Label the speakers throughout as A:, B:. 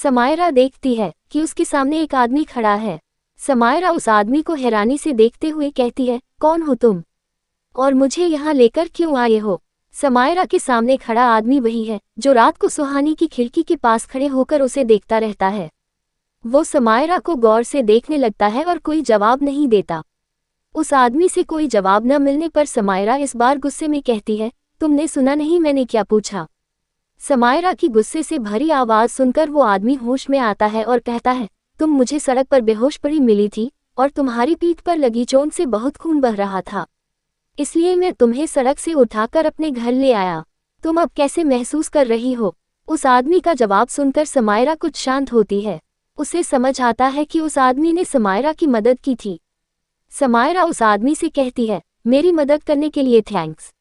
A: समायरा देखती है कि उसके सामने एक आदमी खड़ा है। समायरा उस आदमी को हैरानी से देखते हुए कहती है, कौन हो तुम और मुझे यहाँ लेकर क्यों आए हो? समायरा के सामने खड़ा आदमी वही है जो रात को सुहानी की खिड़की के पास खड़े होकर उसे देखता रहता है। वो समायरा को गौर से देखने लगता है और कोई जवाब नहीं देता। उस आदमी से कोई जवाब न मिलने पर समायरा इस बार गुस्से में कहती है, तुमने सुना नहीं मैंने क्या पूछा? समायरा की गुस्से से भरी आवाज सुनकर वो आदमी होश में आता है और कहता है, तुम मुझे सड़क पर बेहोश पड़ी मिली थी और तुम्हारी पीठ पर लगी चोट से बहुत खून बह रहा था, इसलिए मैं तुम्हें सड़क से उठाकर अपने घर ले आया। तुम अब कैसे महसूस कर रही हो? उस आदमी का जवाब सुनकर समायरा कुछ शांत होती है। उसे समझ आता है कि उस आदमी ने समायरा की मदद की थी। समायरा उस आदमी से कहती है, मेरी मदद करने के लिए थैंक्स।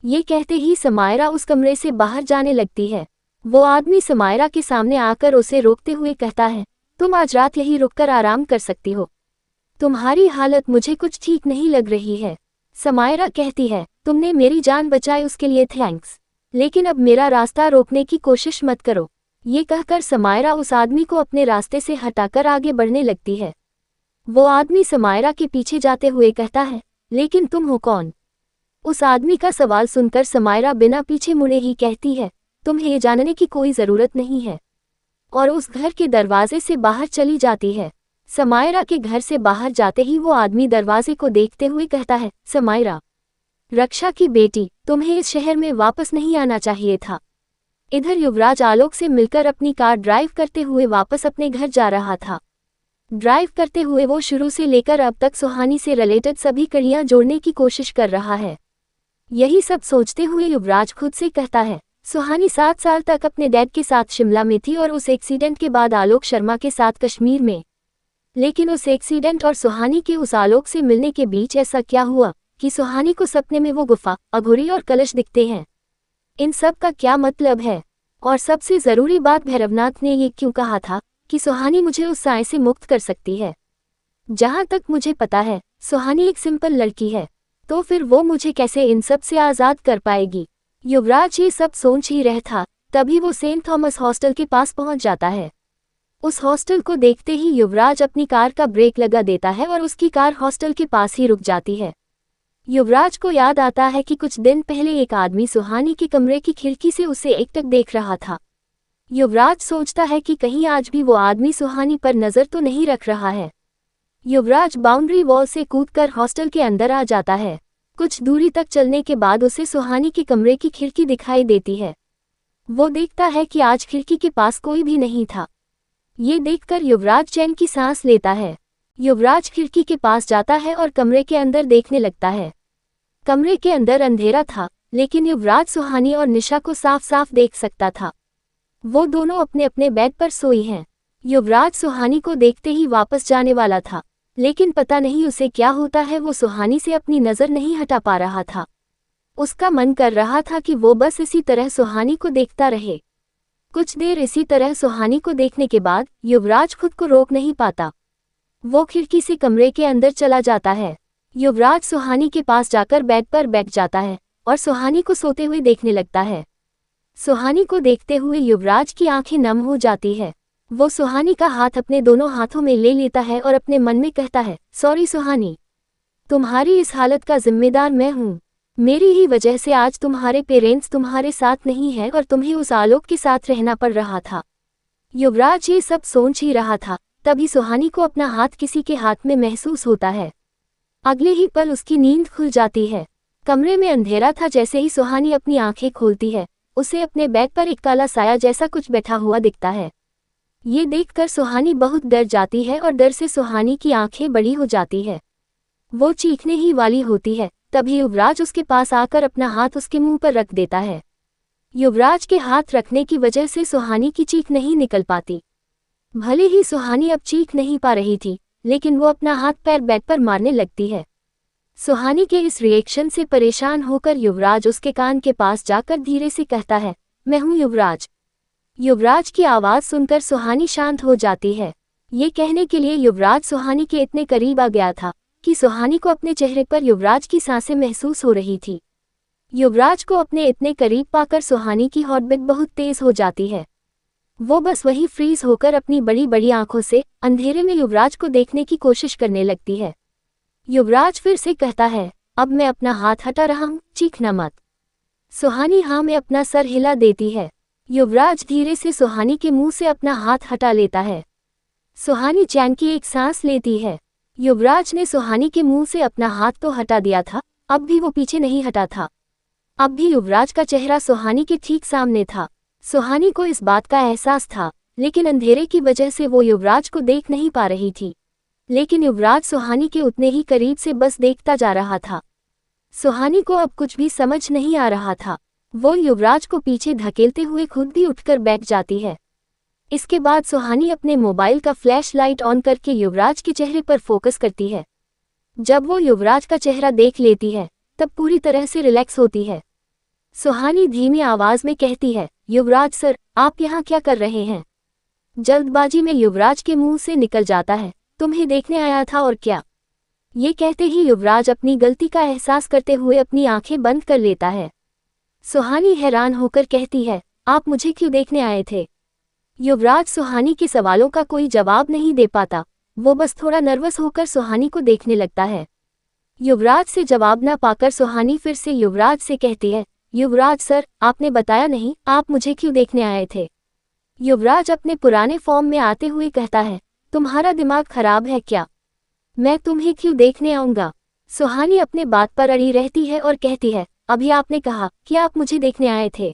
A: ये कहते ही समायरा उस कमरे से बाहर जाने लगती है। वो आदमी समायरा के सामने आकर उसे रोकते हुए कहता है, तुम आज रात यहीं रुककर आराम कर सकती हो। तुम्हारी हालत मुझे कुछ ठीक नहीं लग रही है। समायरा कहती है, तुमने मेरी जान बचाई उसके लिए थैंक्स, लेकिन अब मेरा रास्ता रोकने की कोशिश मत करो। ये कहकर समायरा उस आदमी को अपने रास्ते से हटाकर आगे बढ़ने लगती है। वो आदमी समायरा के पीछे जाते हुए कहता है, लेकिन तुम हो कौन? उस आदमी का सवाल सुनकर समायरा बिना पीछे मुड़े ही कहती है, तुम्हें ये जानने की कोई ज़रूरत नहीं है, और उस घर के दरवाजे से बाहर चली जाती है। समायरा के घर से बाहर जाते ही वो आदमी दरवाजे को देखते हुए कहता है, समायरा, रक्षा की बेटी, तुम्हें इस शहर में वापस नहीं आना चाहिए था। इधर युवराज आलोक से मिलकर अपनी कार ड्राइव करते हुए वापस अपने घर जा रहा था। ड्राइव करते हुए वो शुरू से लेकर अब तक सुहानी से रिलेटेड सभी कड़ियां जोड़ने की कोशिश कर रहा है। यही सब सोचते हुए युवराज खुद से कहता है, सुहानी 7 साल तक अपने डैड के साथ शिमला में थी और उस एक्सीडेंट के बाद आलोक शर्मा के साथ कश्मीर में। लेकिन उस एक्सीडेंट और सुहानी के उस आलोक से मिलने के बीच ऐसा क्या हुआ कि सुहानी को सपने में वो गुफा, अघोरी और कलश दिखते हैं? इन सब का क्या मतलब है? और सबसे ज़रूरी बात, भैरवनाथ ने ये क्यों कहा था कि सुहानी मुझे उस साए से मुक्त कर सकती है? जहाँ तक मुझे पता है, सुहानी एक सिंपल लड़की है, तो फिर वो मुझे कैसे इन सब से आज़ाद कर पाएगी? युवराज ये सब सोच ही रहा था, तभी वो सेंट थॉमस हॉस्टल के पास पहुंच जाता है। उस हॉस्टल को देखते ही युवराज अपनी कार का ब्रेक लगा देता है और उसकी कार हॉस्टल के पास ही रुक जाती है। युवराज को याद आता है कि कुछ दिन पहले एक आदमी सुहानी के कमरे की खिड़की से उसे एकटक देख रहा था। युवराज सोचता है कि कहीं आज भी वो आदमी सुहानी पर नज़र तो नहीं रख रहा है। युवराज बाउंड्री वॉल से कूदकर हॉस्टल के अंदर आ जाता है। कुछ दूरी तक चलने के बाद उसे सुहानी के कमरे की खिड़की दिखाई देती है। वो देखता है कि आज खिड़की के पास कोई भी नहीं था। ये देखकर युवराज चैन की सांस लेता है। युवराज खिड़की के पास जाता है और कमरे के अंदर देखने लगता है। कमरे के अंदर अंधेरा था, लेकिन युवराज सुहानी और निशा को साफ साफ देख सकता था। वो दोनों अपने अपने बेड पर सोई हैं। युवराज सुहानी को देखते ही वापस जाने वाला था, लेकिन पता नहीं उसे क्या होता है, वो सुहानी से अपनी नज़र नहीं हटा पा रहा था। उसका मन कर रहा था कि वो बस इसी तरह सुहानी को देखता रहे। कुछ देर इसी तरह सुहानी को देखने के बाद युवराज खुद को रोक नहीं पाता। वो खिड़की से कमरे के अंदर चला जाता है। युवराज सुहानी के पास जाकर बेड पर बैठ जाता है और सुहानी को सोते हुए देखने लगता है। सुहानी को देखते हुए युवराज की आंखें नम हो जाती है। वो सुहानी का हाथ अपने दोनों हाथों में ले लेता है और अपने मन में कहता है, सॉरी सुहानी, तुम्हारी इस हालत का जिम्मेदार मैं हूँ। मेरी ही वजह से आज तुम्हारे पेरेंट्स तुम्हारे साथ नहीं है और तुम्हें उस आलोक के साथ रहना पड़ रहा था। युवराज ये सब सोच ही रहा था, तभी सुहानी को अपना हाथ किसी के हाथ में महसूस होता है। अगले ही पल उसकी नींद खुल जाती है। कमरे में अंधेरा था। जैसे ही सुहानी अपनी आंखें खोलती है, उसे अपने बेड पर एक काला साया जैसा कुछ बैठा हुआ दिखता है। ये देखकर सुहानी बहुत डर जाती है और डर से सुहानी की आंखें बड़ी हो जाती है। वो चीखने ही वाली होती है, तभी युवराज उसके पास आकर अपना हाथ उसके मुंह पर रख देता है। युवराज के हाथ रखने की वजह से सुहानी की चीख नहीं निकल पाती। भले ही सुहानी अब चीख नहीं पा रही थी, लेकिन वो अपना हाथ पैर बेड पर मारने लगती है। सुहानी के इस रिएक्शन से परेशान होकर युवराज उसके कान के पास जाकर धीरे से कहता है, मैं हूँ युवराज। युवराज की आवाज़ सुनकर सुहानी शांत हो जाती है। ये कहने के लिए युवराज सुहानी के इतने करीब आ गया था कि सुहानी को अपने चेहरे पर युवराज की सांसें महसूस हो रही थी। युवराज को अपने इतने करीब पाकर सुहानी की हार्टबीट बहुत तेज हो जाती है। वो बस वही फ्रीज होकर अपनी बड़ी बड़ी आंखों से अंधेरे में युवराज को देखने की कोशिश करने लगती है। युवराज फिर से कहता है, अब मैं अपना हाथ हटा रहा हूं, चीखना मत। सुहानी हाँ में अपना सर हिला देती है। युवराज धीरे से सुहानी के मुंह से अपना हाथ हटा लेता है। सुहानी चैन की एक सांस लेती है। युवराज ने सुहानी के मुंह से अपना हाथ तो हटा दिया था, अब भी वो पीछे नहीं हटा था। अब भी युवराज का चेहरा सुहानी के ठीक सामने था। सुहानी को इस बात का एहसास था, लेकिन अंधेरे की वजह से वो युवराज को देख नहीं पा रही थी। लेकिन युवराज सुहानी के उतने ही करीब से बस देखता जा रहा था। सुहानी को अब कुछ भी समझ नहीं आ रहा था। वो युवराज को पीछे धकेलते हुए खुद भी उठकर बैठ जाती है। इसके बाद सुहानी अपने मोबाइल का फ्लैश लाइट ऑन करके युवराज के चेहरे पर फोकस करती है। जब वो युवराज का चेहरा देख लेती है, तब पूरी तरह से रिलैक्स होती है। सुहानी धीमी आवाज में कहती है, युवराज सर, आप यहाँ क्या कर रहे हैं? जल्दबाजी में युवराज के मुंह से निकल जाता है, तुम्हें देखने आया था और क्या। ये कहते ही युवराज अपनी गलती का एहसास करते हुए अपनी आंखें बंद कर लेता है। सुहानी हैरान होकर कहती है, आप मुझे क्यों देखने आए थे? युवराज सुहानी के सवालों का कोई जवाब नहीं दे पाता। वो बस थोड़ा नर्वस होकर सुहानी को देखने लगता है। युवराज से जवाब न पाकर सुहानी फिर से युवराज से कहती है, युवराज सर, आपने बताया नहीं, आप मुझे क्यों देखने आए थे? युवराज अपने पुराने फॉर्म में आते हुए कहता है, तुम्हारा दिमाग खराब है क्या? मैं तुम्हें क्यों देखने आऊंगा? सुहानी अपने बात पर अड़ी रहती है और कहती है, अभी आपने कहा कि आप मुझे देखने आए थे।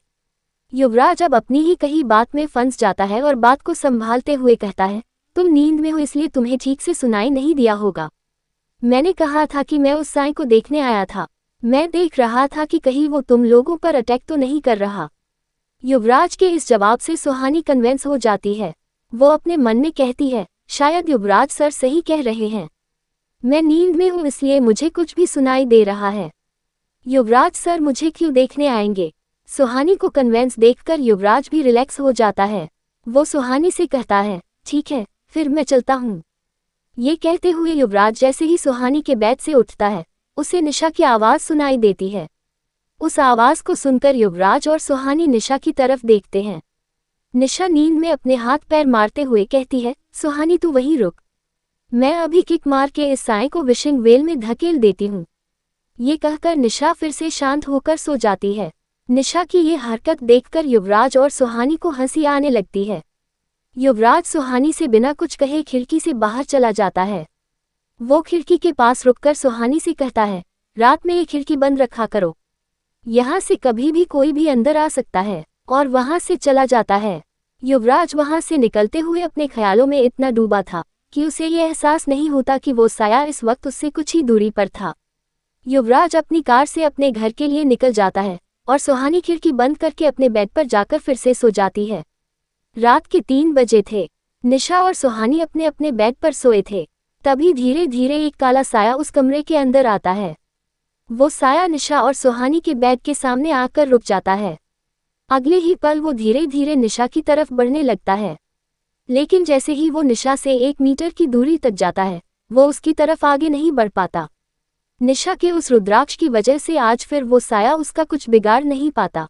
A: युवराज अब अपनी ही कही बात में फंस जाता है और बात को संभालते हुए कहता है, तुम नींद में हो इसलिए तुम्हें ठीक से सुनाई नहीं दिया होगा। मैंने कहा था कि मैं उस साईं को देखने आया था। मैं देख रहा था कि कहीं वो तुम लोगों पर अटैक तो नहीं कर रहा। युवराज के इस जवाब से सुहानी कन्विंस हो जाती है। वो अपने मन में कहती है, शायद युवराज सर सही कह रहे हैं। मैं नींद में हूँ इसलिए मुझे कुछ भी सुनाई दे रहा है। युवराज सर मुझे क्यों देखने आएंगे? सुहानी को कन्विंस देखकर युवराज भी रिलैक्स हो जाता है। वो सुहानी से कहता है, ठीक है, फिर मैं चलता हूँ। ये कहते हुए युवराज जैसे ही सुहानी के बेड से उठता है, उसे निशा की आवाज़ सुनाई देती है। उस आवाज़ को सुनकर युवराज और सुहानी निशा की तरफ देखते हैं। निशा नींद में अपने हाथ पैर मारते हुए कहती है, सुहानी तू वहीं रुक, मैं अभी किक मार के इस साईं को विशिंग वेल में धकेल देती हूँ। ये कहकर निशा फिर से शांत होकर सो जाती है। निशा की ये हरकत देखकर युवराज और सुहानी को हंसी आने लगती है। युवराज सुहानी से बिना कुछ कहे खिड़की से बाहर चला जाता है। वो खिड़की के पास रुककर सुहानी से कहता है, रात में ये खिड़की बंद रखा करो, यहाँ से कभी भी कोई भी अंदर आ सकता है, और वहाँ से चला जाता है। युवराज वहाँ से निकलते हुए अपने ख्यालों में इतना डूबा था कि उसे ये एहसास नहीं होता कि वो साया इस वक्त उससे कुछ ही दूरी पर था। युवराज अपनी कार से अपने घर के लिए निकल जाता है और सुहानी खिड़की बंद करके अपने बेड पर जाकर फिर से सो जाती है। रात के 3 बजे थे। निशा और सुहानी अपने अपने बेड पर सोए थे। तभी धीरे धीरे एक काला साया उस कमरे के अंदर आता है। वो साया निशा और सुहानी के बेड के सामने आकर रुक जाता है। अगले ही पल वो धीरे धीरे निशा की तरफ बढ़ने लगता है, लेकिन जैसे ही वो निशा से 1 मीटर की दूरी तक जाता है, वो उसकी तरफ आगे नहीं बढ़ पाता। निशा के उस रुद्राक्ष की वजह से आज फिर वो साया उसका कुछ बिगाड़ नहीं पाता।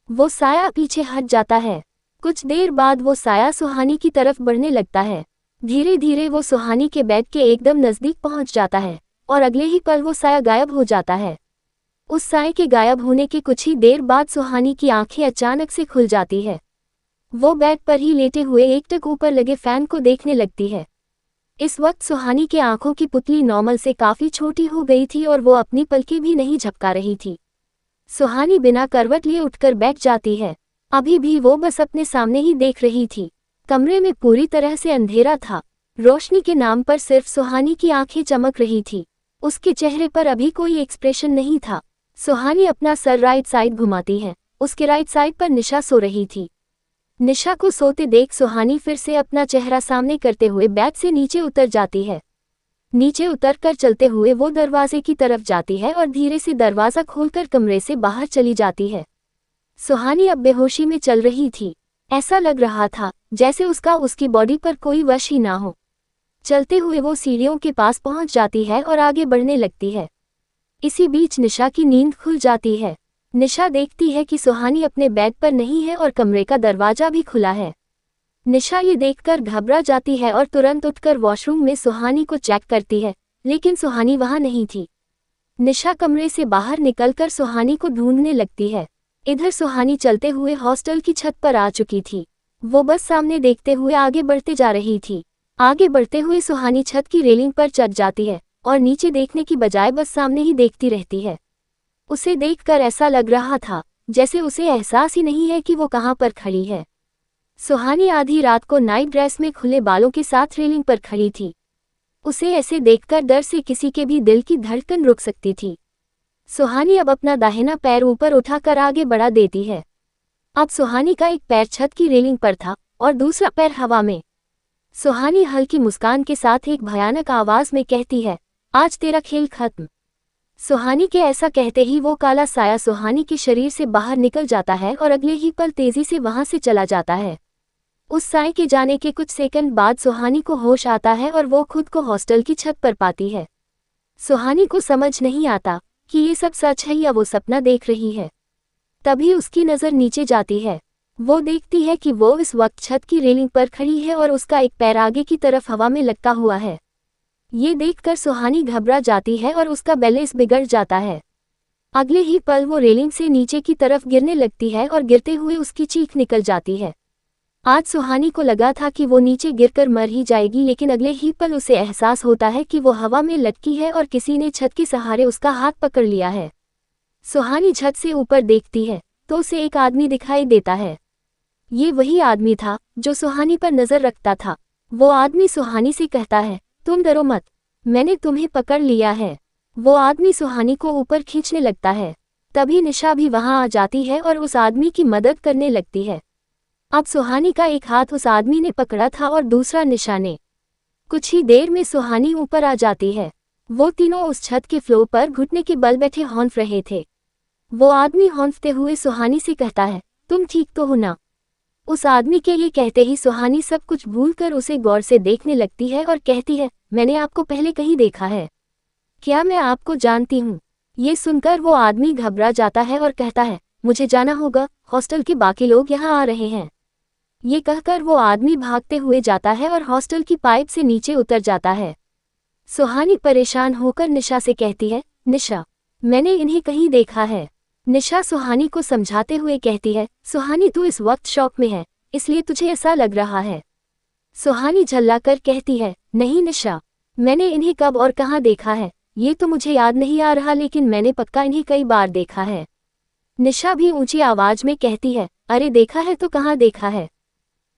A: वो साया पीछे हट जाता है। कुछ देर बाद वो साया सुहानी की तरफ बढ़ने लगता है। धीरे धीरे वो सुहानी के बेड के एकदम नज़दीक पहुंच जाता है और अगले ही पल वो साया गायब हो जाता है। उस साये के गायब होने के कुछ ही देर बाद सुहानी की आंखें अचानक से खुल जाती है। वो बेड पर ही लेटे हुए एकटक ऊपर लगे फैन को देखने लगती है। इस वक्त सुहानी के आंखों की पुतली नॉर्मल से काफ़ी छोटी हो गई थी और वो अपनी पलकें भी नहीं झपका रही थी। सुहानी बिना करवट लिए उठकर बैठ जाती है। अभी भी वो बस अपने सामने ही देख रही थी। कमरे में पूरी तरह से अंधेरा था। रोशनी के नाम पर सिर्फ सुहानी की आंखें चमक रही थी। उसके चेहरे पर अभी कोई एक्सप्रेशन नहीं था। सुहानी अपना सर राइट साइड घुमाती है। उसके राइट साइड पर निशा सो रही थी। निशा को सोते देख सुहानी फिर से अपना चेहरा सामने करते हुए बेड से नीचे उतर जाती है। नीचे उतरकर चलते हुए वो दरवाजे की तरफ जाती है और धीरे से दरवाज़ा खोलकर कमरे से बाहर चली जाती है। सुहानी अब बेहोशी में चल रही थी। ऐसा लग रहा था जैसे उसकी बॉडी पर कोई वश ही ना हो। चलते हुए वो सीढ़ियों के पास पहुंच जाती है और आगे बढ़ने लगती है। इसी बीच निशा की नींद खुल जाती है। निशा देखती है कि सुहानी अपने बेड पर नहीं है और कमरे का दरवाजा भी खुला है। निशा ये देखकर घबरा जाती है और तुरंत उठकर वॉशरूम में सुहानी को चेक करती है, लेकिन सुहानी वहां नहीं थी। निशा कमरे से बाहर निकलकर सुहानी को ढूंढने लगती है। इधर सुहानी चलते हुए हॉस्टल की छत पर आ चुकी थी। वो बस सामने देखते हुए आगे बढ़ते जा रही थी। आगे बढ़ते हुए सुहानी छत की रेलिंग पर चढ़ जाती है और नीचे देखने की बजाय बस सामने ही देखती रहती है। उसे देखकर ऐसा लग रहा था जैसे उसे एहसास ही नहीं है कि वो कहाँ पर खड़ी है। सुहानी आधी रात को नाइट ड्रेस में खुले बालों के साथ रेलिंग पर खड़ी थी। उसे ऐसे देखकर डर से किसी के भी दिल की धड़कन रुक सकती थी। सुहानी अब अपना दाहिना पैर ऊपर उठाकर आगे बढ़ा देती है। अब सुहानी का एक पैर छत की रेलिंग पर था और दूसरा पैर हवा में। सुहानी हल्की मुस्कान के साथ एक भयानक आवाज में कहती है, आज तेरा खेल खत्म। सुहानी के ऐसा कहते ही वो काला साया सुहानी के शरीर से बाहर निकल जाता है और अगले ही पल तेजी से वहां से चला जाता है। उस साए के जाने के कुछ सेकंड बाद सुहानी को होश आता है और वो खुद को हॉस्टल की छत पर पाती है। सुहानी को समझ नहीं आता कि ये सब सच है या वो सपना देख रही है। तभी उसकी नज़र नीचे जाती है। वो देखती है कि वो इस वक्त छत की रेलिंग पर खड़ी है और उसका एक पैर आगे की तरफ हवा में लटका हुआ है। ये देखकर सुहानी घबरा जाती है और उसका बैलेंस बिगड़ जाता है। अगले ही पल वो रेलिंग से नीचे की तरफ गिरने लगती है और गिरते हुए उसकी चीख निकल जाती है। आज सुहानी को लगा था कि वो नीचे गिरकर मर ही जाएगी, लेकिन अगले ही पल उसे एहसास होता है कि वो हवा में लटकी है और किसी ने छत के सहारे उसका हाथ पकड़ लिया है। सुहानी छत से ऊपर देखती है तो उसे एक आदमी दिखाई देता है। ये वही आदमी था जो सुहानी पर नजर रखता था। वो आदमी सुहानी से कहता है, तुम डरो मत, मैंने तुम्हें पकड़ लिया है। वो आदमी सुहानी को ऊपर खींचने लगता है। तभी निशा भी वहां आ जाती है और उस आदमी की मदद करने लगती है। अब सुहानी का एक हाथ उस आदमी ने पकड़ा था और दूसरा निशा ने। कुछ ही देर में सुहानी ऊपर आ जाती है। वो तीनों उस छत के फ्लोर पर घुटने के बल बैठे हौंफ रहे थे। वो आदमी हौंफते हुए सुहानी से कहता है, तुम ठीक तो हो ना? उस आदमी के ये कहते ही सुहानी सब कुछ भूलकर उसे गौर से देखने लगती है और कहती है, मैंने आपको पहले कहीं देखा है। क्या मैं आपको जानती हूँ? ये सुनकर वो आदमी घबरा जाता है और कहता है, मुझे जाना होगा, हॉस्टल के बाकी लोग यहाँ आ रहे हैं। ये कहकर वो आदमी भागते हुए जाता है और हॉस्टल की पाइप से नीचे उतर जाता है। सुहानी परेशान होकर निशा से कहती है, निशा, मैंने इन्हें कहीं देखा है। निशा सुहानी को समझाते हुए कहती है, सुहानी तू इस वक्त शॉक में है, इसलिए तुझे ऐसा लग रहा है। सुहानी झल्लाकर कहती है, नहीं निशा, मैंने इन्हें कब और कहाँ देखा है ये तो मुझे याद नहीं आ रहा, लेकिन मैंने पक्का इन्हें कई बार देखा है। निशा भी ऊंची आवाज में कहती है, अरे देखा है तो कहाँ देखा है?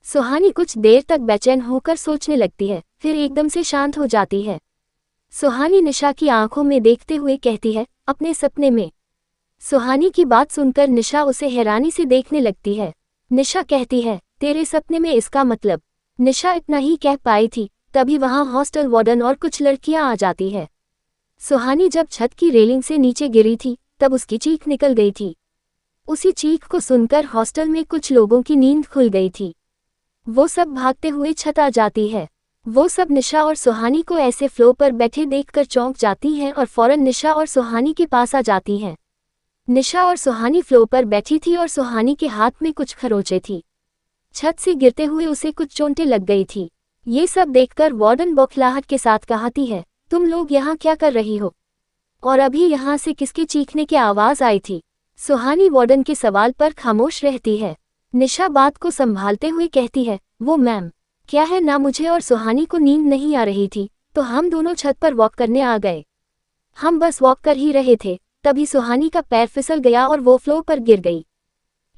A: सुहानी कुछ देर तक बेचैन होकर सोचने लगती है, फिर एकदम से शांत हो जाती है। सुहानी निशा की आंखों में देखते हुए कहती है, अपने सपने में। सुहानी की बात सुनकर निशा उसे हैरानी से देखने लगती है। निशा कहती है, तेरे सपने में, इसका मतलब? निशा इतना ही कह पाई थी तभी वहां हॉस्टल वार्डन और कुछ लड़कियां आ जाती है। सुहानी जब छत की रेलिंग से नीचे गिरी थी तब उसकी चीख निकल गई थी। उसी चीख को सुनकर हॉस्टल में कुछ लोगों की नींद खुल गई थी। वो सब भागते हुए छत आ जाती है। वो सब निशा और सुहानी को ऐसे फ्लोर पर बैठे देखकर चौंक जाती हैं और फौरन निशा और सुहानी के पास आ जाती हैं। निशा और सुहानी फ्लोर पर बैठी थी और सुहानी के हाथ में कुछ खरोंचे थी। छत से गिरते हुए उसे कुछ चोटें लग गई थी। ये सब देखकर वार्डन बौखलाहट के साथ कहती है, तुम लोग यहाँ क्या कर रही हो? और अभी यहाँ से किसके चीखने की आवाज आई थी? सुहानी वार्डन के सवाल पर खामोश रहती है। निशा बात को संभालते हुए कहती है, वो मैम, क्या है ना, मुझे और सुहानी को नींद नहीं आ रही थी तो हम दोनों छत पर वॉक करने आ गए। हम बस वॉक कर ही रहे थे, तभी सुहानी का पैर फिसल गया और वो फ्लोर पर गिर गई,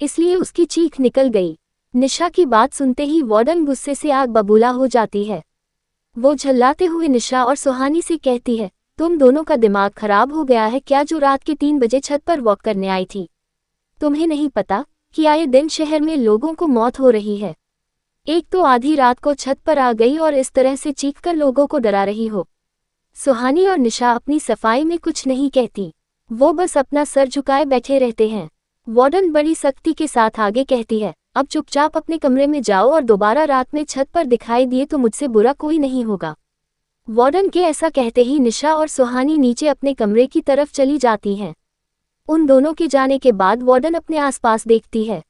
A: इसलिए उसकी चीख निकल गई। निशा की बात सुनते ही वार्डन गुस्से से आग बबूला हो जाती है। वो झल्लाते हुए निशा और सुहानी से कहती है, तुम दोनों का दिमाग खराब हो गया है क्या, जो रात के 3 बजे छत पर वॉक करने आई थी? तुम्हें नहीं पता कि आए दिन शहर में लोगों को मौत हो रही है? एक तो आधी रात को छत पर आ गई और इस तरह से चीखकर लोगों को डरा रही हो। सुहानी और निशा अपनी सफाई में कुछ नहीं कहती, वो बस अपना सर झुकाए बैठे रहते हैं। वार्डन बड़ी सख्ती के साथ आगे कहती है, अब चुपचाप अपने कमरे में जाओ और दोबारा रात में छत पर दिखाई दिए तो मुझसे बुरा कोई नहीं होगा। वार्डन के ऐसा कहते ही निशा और सुहानी नीचे अपने कमरे की तरफ चली जाती हैं। उन दोनों के जाने के बाद वार्डन अपने आसपास देखती है।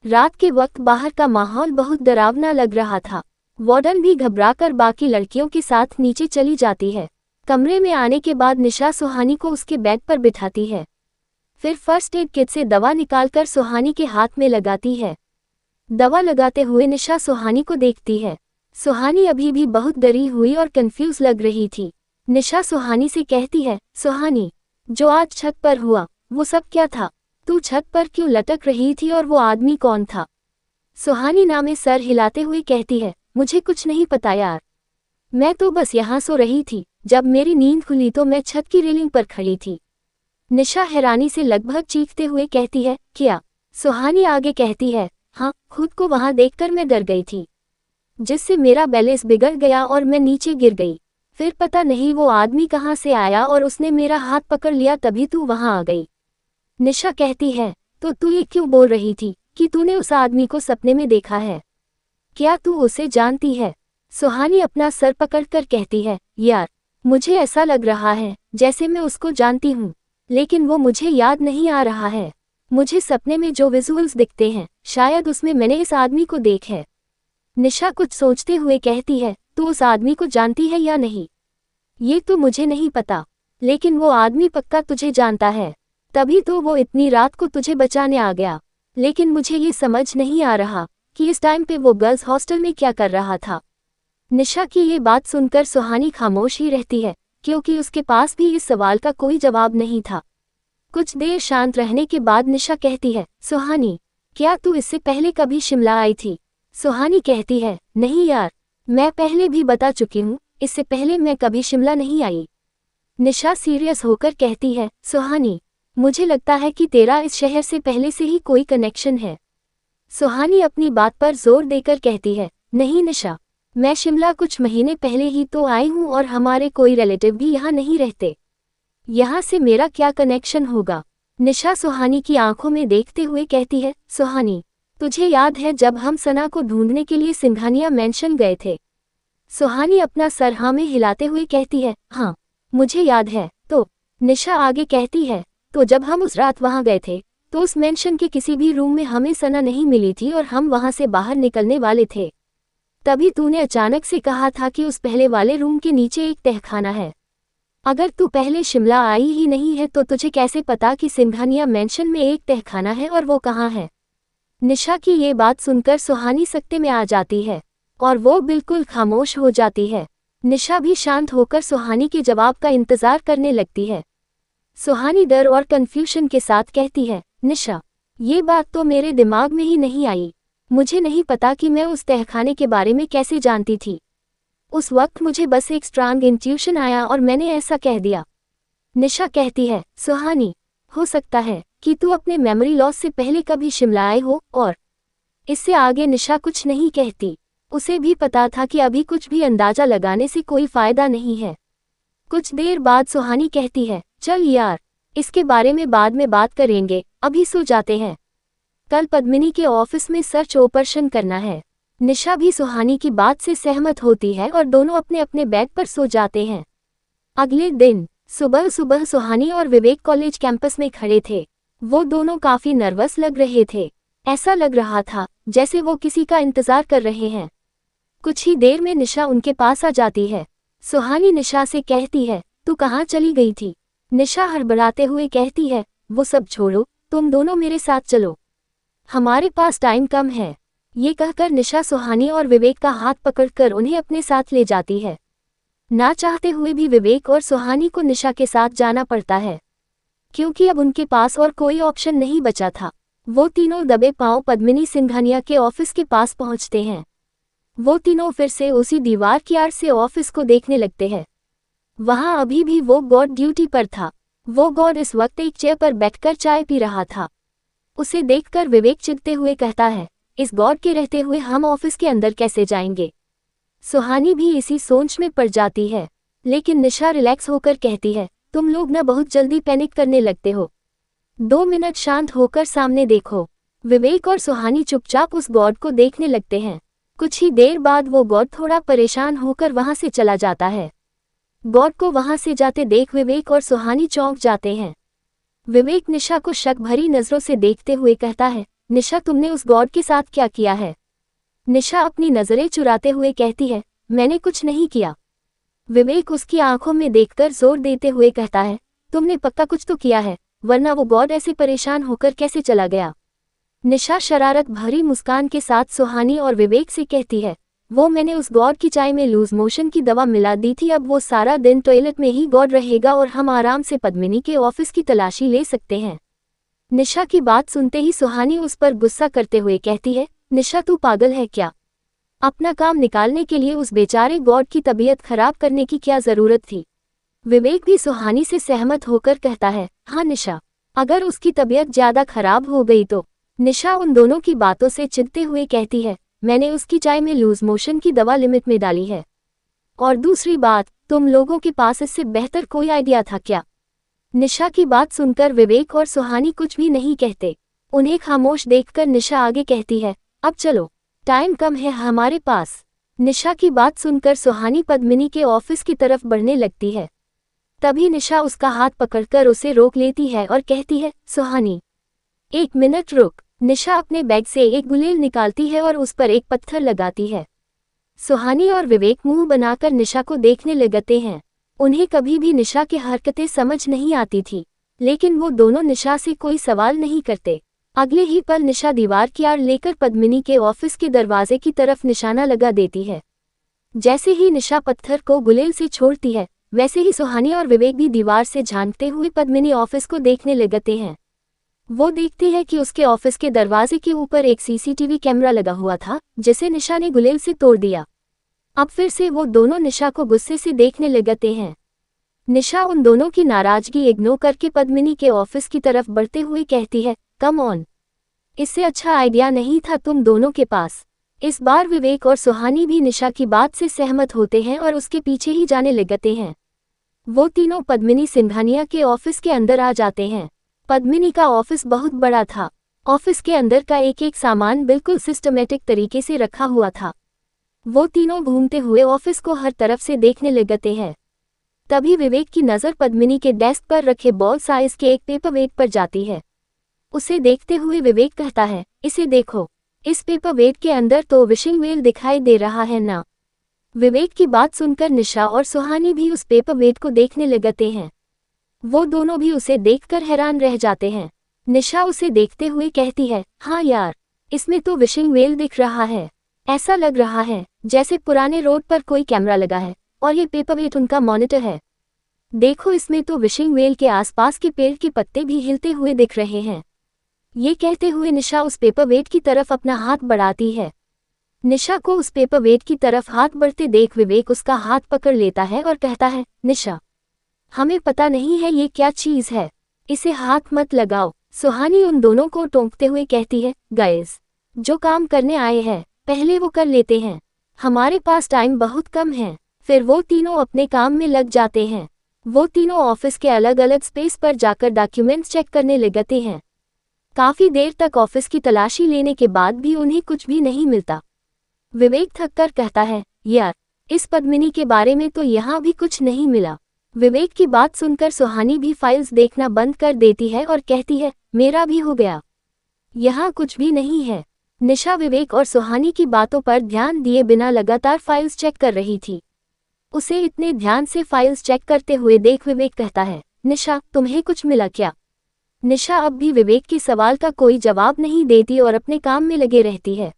A: रात के वक्त बाहर का माहौल बहुत डरावना लग रहा था। वार्डन भी घबराकर बाकी लड़कियों के साथ नीचे चली जाती है। कमरे में आने के बाद निशा सुहानी को उसके बेड पर बिठाती है। फिर फर्स्ट एड किट से दवा निकालकर सुहानी के हाथ में लगाती है। दवा लगाते हुए निशा सुहानी को देखती है। सुहानी अभी भी बहुत डरी हुई और कंफ्यूज लग रही थी। निशा सुहानी से कहती है, सुहानी, जो आज छत पर हुआ वो सब क्या था? तू छत पर क्यों लटक रही थी और वो आदमी कौन था? सुहानी नामे सर हिलाते हुए कहती है, मुझे कुछ नहीं पता यार। मैं तो बस यहाँ सो रही थी। जब मेरी नींद खुली तो मैं छत की रेलिंग पर खड़ी थी। निशा हैरानी से लगभग चीखते हुए कहती है, क्या? सुहानी आगे कहती है, हाँ, खुद को वहां देखकर मैं डर गई थी, जिससे मेरा बैलेंस बिगड़ गया और मैं नीचे गिर गई। फिर पता नहीं वो आदमी कहाँ से आया और उसने मेरा हाथ पकड़ लिया, तभी तू वहां आ गई। निशा कहती है, तो तू ये क्यों बोल रही थी कि तूने उस आदमी को सपने में देखा है? क्या तू उसे जानती है? सुहानी अपना सर पकड़कर कहती है, यार, मुझे ऐसा लग रहा है जैसे मैं उसको जानती हूँ, लेकिन वो मुझे याद नहीं आ रहा है। मुझे सपने में जो विजुअल्स दिखते हैं, शायद उसमें मैंने इस आदमी को देखा है। निशा कुछ सोचते हुए कहती है, तू उस आदमी को जानती है या नहीं? ये तो मुझे नहीं पता, लेकिन वो आदमी पक्का तुझे जानता है, तभी तो वो इतनी रात को तुझे बचाने आ गया। लेकिन मुझे ये समझ नहीं आ रहा कि इस टाइम पे वो गर्ल्स हॉस्टल में क्या कर रहा था। निशा की ये बात सुनकर सुहानी खामोश ही रहती है, क्योंकि उसके पास भी इस सवाल का कोई जवाब नहीं था। कुछ देर शांत रहने के बाद निशा कहती है, सुहानी, क्या तू इससे पहले कभी शिमला आई थी? सुहानी कहती है, नहीं यार, मैं पहले भी बता चुकी हूँ, इससे पहले मैं कभी शिमला नहीं आई। निशा सीरियस होकर कहती है, सुहानी, मुझे लगता है कि तेरा इस शहर से पहले से ही कोई कनेक्शन है। सुहानी अपनी बात पर जोर देकर कहती है, नहीं निशा, मैं शिमला कुछ महीने पहले ही तो आई हूँ और हमारे कोई रिलेटिव भी यहाँ नहीं रहते। यहाँ से मेरा क्या कनेक्शन होगा? निशा सुहानी की आंखों में देखते हुए कहती है, सुहानी, तुझे याद है जब हम सना को ढूंढने के लिए सिंघानिया मेंशन गए थे? सुहानी अपना सर हाँ में हिलाते हुए कहती है, हाँ, मुझे याद है। तो निशा आगे कहती है, तो जब हम उस रात वहां गए थे तो उस मेंशन के किसी भी रूम में हमें सना नहीं मिली थी और हम वहां से बाहर निकलने वाले थे। तभी तूने अचानक से कहा था कि उस पहले वाले रूम के नीचे एक तहखाना है। अगर तू पहले शिमला आई ही नहीं है तो तुझे कैसे पता कि सिंघानिया मेंशन में एक तहखाना है और वो कहाँ है? निशा की ये बात सुनकर सुहानी सकते में आ जाती है और वो बिल्कुल खामोश हो जाती है। निशा भी शांत होकर सुहानी के जवाब का इंतजार करने लगती है। सुहानी डर और कंफ्यूजन के साथ कहती है, निशा, ये बात तो मेरे दिमाग में ही नहीं आई। मुझे नहीं पता कि मैं उस तहखाने के बारे में कैसे जानती थी। उस वक्त मुझे बस एक स्ट्रांग इंट्यूशन आया और मैंने ऐसा कह दिया। निशा कहती है, सुहानी, हो सकता है कि तू अपने मेमोरी लॉस से पहले कभी शिमला आए हो। और इससे आगे निशा कुछ नहीं कहती। उसे भी पता था कि अभी कुछ भी अंदाजा लगाने से कोई फायदा नहीं है। कुछ देर बाद सुहानी कहती है, चल यार, इसके बारे में बाद में बात करेंगे, अभी सो जाते हैं। कल पद्मिनी के ऑफिस में सर्च ऑपरेशन करना है। निशा भी सुहानी की बात से सहमत होती है और दोनों अपने अपने बेड पर सो जाते हैं। अगले दिन सुबह सुबह सुहानी और विवेक कॉलेज कैंपस में खड़े थे। वो दोनों काफी नर्वस लग रहे थे। ऐसा लग रहा था जैसे वो किसी का इंतजार कर रहे हैं। कुछ ही देर में निशा उनके पास आ जाती है। सुहानी निशा से कहती है, तू कहाँ चली गई थी? निशा हड़बड़ाते हुए कहती है, वो सब छोड़ो, तुम दोनों मेरे साथ चलो, हमारे पास टाइम कम है। ये कहकर निशा सुहानी और विवेक का हाथ पकड़कर उन्हें अपने साथ ले जाती है। ना चाहते हुए भी विवेक और सुहानी को निशा के साथ जाना पड़ता है, क्योंकि अब उनके पास और कोई ऑप्शन नहीं बचा था। वो तीनों दबे पांव पद्मिनी सिंघानिया के ऑफिस के पास पहुंचते हैं। वो तीनों फिर से उसी दीवार की आड़ से ऑफिस को देखने लगते हैं। वहां अभी भी वो गॉड ड्यूटी पर था। वो गॉड इस वक्त एक चेयर पर बैठकर चाय पी रहा था। उसे देखकर विवेक चिढ़ते हुए कहता है, इस गॉड के रहते हुए हम ऑफिस के अंदर कैसे जाएंगे? सुहानी भी इसी सोच में पड़ जाती है, लेकिन निशा रिलैक्स होकर कहती है, तुम लोग न बहुत जल्दी पैनिक करने लगते हो। 2 मिनट शांत होकर सामने देखो। विवेक और सुहानी चुपचाप उस गॉड को देखने लगते हैं। कुछ ही देर बाद वो गॉड थोड़ा परेशान होकर वहां से चला जाता है। गॉड को वहां से जाते देख विवेक और सुहानी चौंक जाते हैं। विवेक निशा को शक भरी नजरों से देखते हुए कहता है, निशा तुमने उस गॉड के साथ क्या किया है? निशा अपनी नजरें चुराते हुए कहती है, मैंने कुछ नहीं किया। विवेक उसकी आंखों में देखकर जोर देते हुए कहता है, तुमने पक्का कुछ तो किया है, वरना वो गॉड ऐसे परेशान होकर कैसे चला गया? निशा शरारत भरी मुस्कान के साथ सुहानी और विवेक से कहती है, वो मैंने उस गॉड की चाय में लूज मोशन की दवा मिला दी थी, अब वो सारा दिन टॉयलेट में ही गॉड रहेगा और हम आराम से पद्मिनी के ऑफिस की तलाशी ले सकते हैं। निशा की बात सुनते ही सुहानी उस पर गुस्सा करते हुए कहती है, निशा तू पागल है क्या? अपना काम निकालने के लिए उस बेचारे गॉड की तबीयत खराब करने की क्या जरूरत थी? विवेक भी सुहानी से सहमत होकर कहता है, हाँ निशा, अगर उसकी तबीयत ज्यादा खराब हो गई तो। निशा उन दोनों की बातों से चिढ़ते हुए कहती है, मैंने उसकी चाय में लूज मोशन की दवा लिमिट में डाली है। और दूसरी बात, तुम लोगों के पास इससे बेहतर कोई आइडिया था क्या? निशा की बात सुनकर विवेक और सुहानी कुछ भी नहीं कहते। उन्हें खामोश देखकर निशा आगे कहती है, अब चलो, टाइम कम है हमारे पास। निशा की बात सुनकर सुहानी पद्मिनी के ऑफिस की तरफ बढ़ने लगती है। तभी निशा उसका हाथ पकड़कर उसे रोक लेती है और कहती है, सुहानी, एक मिनट रुक। निशा अपने बैग से एक गुलेल निकालती है और उस पर एक पत्थर लगाती है। सुहानी और विवेक मुंह बनाकर निशा को देखने लगते हैं। उन्हें कभी भी निशा की हरकतें समझ नहीं आती थी, लेकिन वो दोनों निशा से कोई सवाल नहीं करते। अगले ही पल निशा दीवार की आड़ लेकर पद्मिनी के ऑफिस के दरवाजे की तरफ निशाना लगा देती है। जैसे ही निशा पत्थर को गुलेल से छोड़ती है, वैसे ही सुहानी और विवेक भी दीवार से झांकते हुए पद्मिनी ऑफिस को देखने लगते हैं। वो देखते हैं कि उसके ऑफिस के दरवाजे के ऊपर एक सीसीटीवी कैमरा लगा हुआ था, जिसे निशा ने गुलेल से तोड़ दिया। अब फिर से वो दोनों निशा को गुस्से से देखने लगते हैं। निशा उन दोनों की नाराजगी इग्नोर करके पद्मिनी के ऑफिस की तरफ बढ़ते हुए कहती है, कम ऑन, इससे अच्छा आइडिया नहीं था तुम दोनों के पास। इस बार विवेक और सुहानी भी निशा की बात से सहमत होते हैं और उसके पीछे ही जाने लगते हैं। वो तीनों पद्मिनी सिंघानिया के ऑफिस के अंदर आ जाते हैं। पद्मिनी का ऑफिस बहुत बड़ा था। ऑफिस के अंदर का एक एक सामान बिल्कुल सिस्टमेटिक तरीके से रखा हुआ था। वो तीनों घूमते हुए ऑफिस को हर तरफ से देखने लगते हैं। तभी विवेक की नज़र पद्मिनी के डेस्क पर रखे बॉल साइज के एक पेपरवेट पर जाती है। उसे देखते हुए विवेक कहता है, इसे देखो, इस पेपरवेट के अंदर तो विशिंग वेल दिखाई दे रहा है ना? विवेक की बात सुनकर निशा और सुहानी भी उस पेपरवेट को देखने लगते हैं। वो दोनों भी उसे देखकर हैरान रह जाते हैं। निशा उसे देखते हुए कहती है, हाँ यार, इसमें तो विशिंग वेल दिख रहा है। ऐसा लग रहा है जैसे पुराने रोड पर कोई कैमरा लगा है और ये पेपरवेट उनका मॉनिटर है। देखो, इसमें तो विशिंग वेल के आसपास के पेड़ के पत्ते भी हिलते हुए दिख रहे हैं। ये कहते हुए निशा उस पेपरवेट की तरफ अपना हाथ बढ़ाती है। निशा को उस पेपरवेट की तरफ हाथ बढ़ते देख विवेक उसका हाथ पकड़ लेता है और कहता है, निशा, हमें पता नहीं है ये क्या चीज है, इसे हाथ मत लगाओ। सुहानी उन दोनों को टोकते हुए कहती है, गाइस, जो काम करने आए हैं पहले वो कर लेते हैं, हमारे पास टाइम बहुत कम है। फिर वो तीनों अपने काम में लग जाते हैं। वो तीनों ऑफिस के अलग अलग स्पेस पर जाकर डॉक्यूमेंट्स चेक करने लगते हैं। काफी देर तक ऑफिस की तलाशी लेने के बाद भी उन्हें कुछ भी नहीं मिलता। विवेक थककर कहता है, यार, इस पद्मिनी के बारे में तो यहाँ भी कुछ नहीं मिला। विवेक की बात सुनकर सुहानी भी फाइल्स देखना बंद कर देती है और कहती है, मेरा भी हो गया, यहाँ कुछ भी नहीं है। निशा विवेक और सुहानी की बातों पर ध्यान दिए बिना लगातार फाइल्स चेक कर रही थी। उसे इतने ध्यान से फाइल्स चेक करते हुए देख विवेक कहता है, निशा, तुम्हें कुछ मिला क्या? निशा अब भी विवेक के सवाल का कोई जवाब नहीं देती और अपने काम में लगे रहती है।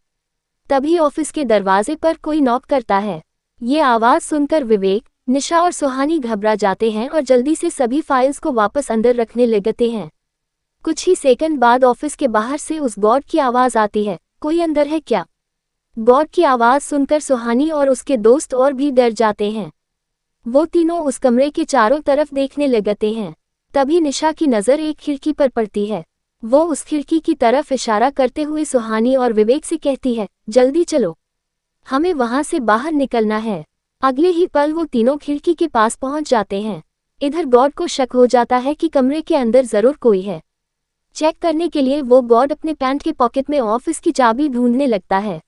A: तभी ऑफिस के दरवाजे पर कोई नॉक करता है। ये आवाज सुनकर विवेक, निशा और सुहानी घबरा जाते हैं और जल्दी से सभी फाइल्स को वापस अंदर रखने लगते हैं। कुछ ही सेकंड बाद ऑफिस के बाहर से उस गॉड की आवाज आती है, कोई अंदर है क्या? गॉड की आवाज सुनकर सुहानी और उसके दोस्त और भी डर जाते हैं। वो तीनों उस कमरे के चारों तरफ देखने लगते हैं। तभी निशा की नज़र एक खिड़की पर पड़ती है। वो उस खिड़की की तरफ इशारा करते हुए सुहानी और विवेक से कहती है, जल्दी चलो, हमें वहां से बाहर निकलना है। अगले ही पल वो तीनों खिड़की के पास पहुंच जाते हैं। इधर गॉड को शक हो जाता है कि कमरे के अंदर जरूर कोई है। चेक करने के लिए वो गॉड अपने पैंट के पॉकेट में ऑफिस की चाबी ढूंढने लगता है।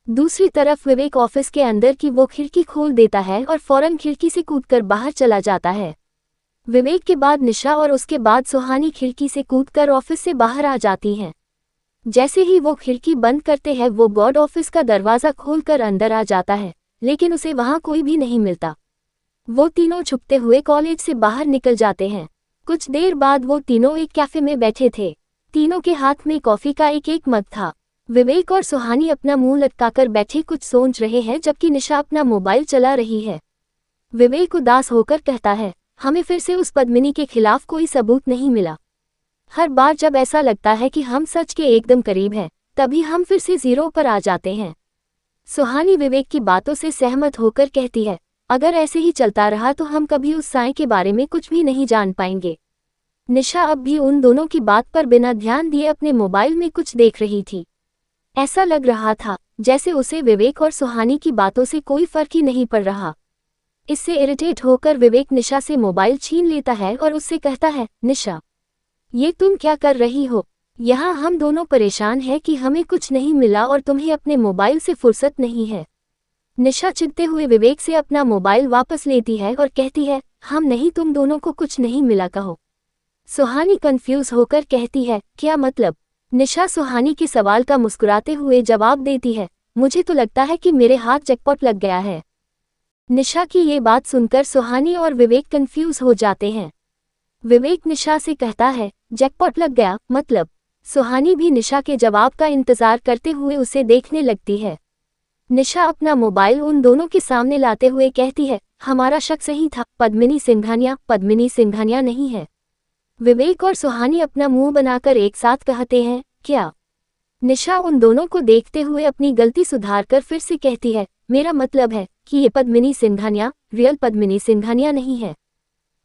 A: दूसरी तरफ विवेक ऑफिस के अंदर की वो खिड़की खोल देता है और फौरन खिड़की से कूदकर बाहर चला जाता है। विवेक के बाद निशा और उसके बाद सुहानी खिड़की से कूदकर ऑफिस से बाहर आ जाती हैं। जैसे ही वो खिड़की बंद करते हैं वो बोर्ड ऑफिस का दरवाज़ा खोलकर अंदर आ जाता है, लेकिन उसे वहाँ कोई भी नहीं मिलता। वो तीनों छुपते हुए कॉलेज से बाहर निकल जाते हैं। कुछ देर बाद वो तीनों एक कैफे में बैठे थे। तीनों के हाथ में कॉफ़ी का एक एक मग था। विवेक और सुहानी अपना मुंह लटकाकर बैठे कुछ सोच रहे हैं, जबकि निशा अपना मोबाइल चला रही है। विवेक उदास होकर कहता है, हमें फिर से उस पद्मिनी के खिलाफ कोई सबूत नहीं मिला। हर बार जब ऐसा लगता है कि हम सच के एकदम करीब हैं, तभी हम फिर से जीरो पर आ जाते हैं। सुहानी विवेक की बातों से सहमत होकर कहती है, अगर ऐसे ही चलता रहा तो हम कभी उस साई के बारे में कुछ भी नहीं जान पाएंगे। निशा अब भी उन दोनों की बात पर बिना ध्यान दिए अपने मोबाइल में कुछ देख रही थी। ऐसा लग रहा था जैसे उसे विवेक और सुहानी की बातों से कोई फर्क ही नहीं पड़ रहा। इससे इरिटेट होकर विवेक निशा से मोबाइल छीन लेता है और उससे कहता है, निशा, ये तुम क्या कर रही हो? यहाँ हम दोनों परेशान हैं कि हमें कुछ नहीं मिला और तुम्हें अपने मोबाइल से फुर्सत नहीं है। निशा चिढ़ते हुए विवेक से अपना मोबाइल वापस लेती है और कहती है, हम नहीं, तुम दोनों को कुछ नहीं मिला कहो। सुहानी कंफ्यूज होकर कहती है, क्या मतलब? निशा सुहानी के सवाल का मुस्कुराते हुए जवाब देती है, मुझे तो लगता है कि मेरे हाथ जैकपॉट लग गया है। निशा की ये बात सुनकर सुहानी और विवेक कंफ्यूज हो जाते हैं। विवेक निशा से कहता है, जैकपॉट लग गया मतलब? सुहानी भी निशा के जवाब का इंतजार करते हुए उसे देखने लगती है। निशा अपना मोबाइल उन दोनों के सामने लाते हुए कहती है, हमारा शक सही था, पद्मिनी सिंघानिया नहीं है। विवेक और सुहानी अपना मुंह बनाकर एक साथ कहते हैं, क्या? निशा उन दोनों को देखते हुए अपनी गलती सुधारकर फिर से कहती है, मेरा मतलब है कि ये पद्मिनी सिंघानिया रियल पद्मिनी सिंघानिया नहीं है।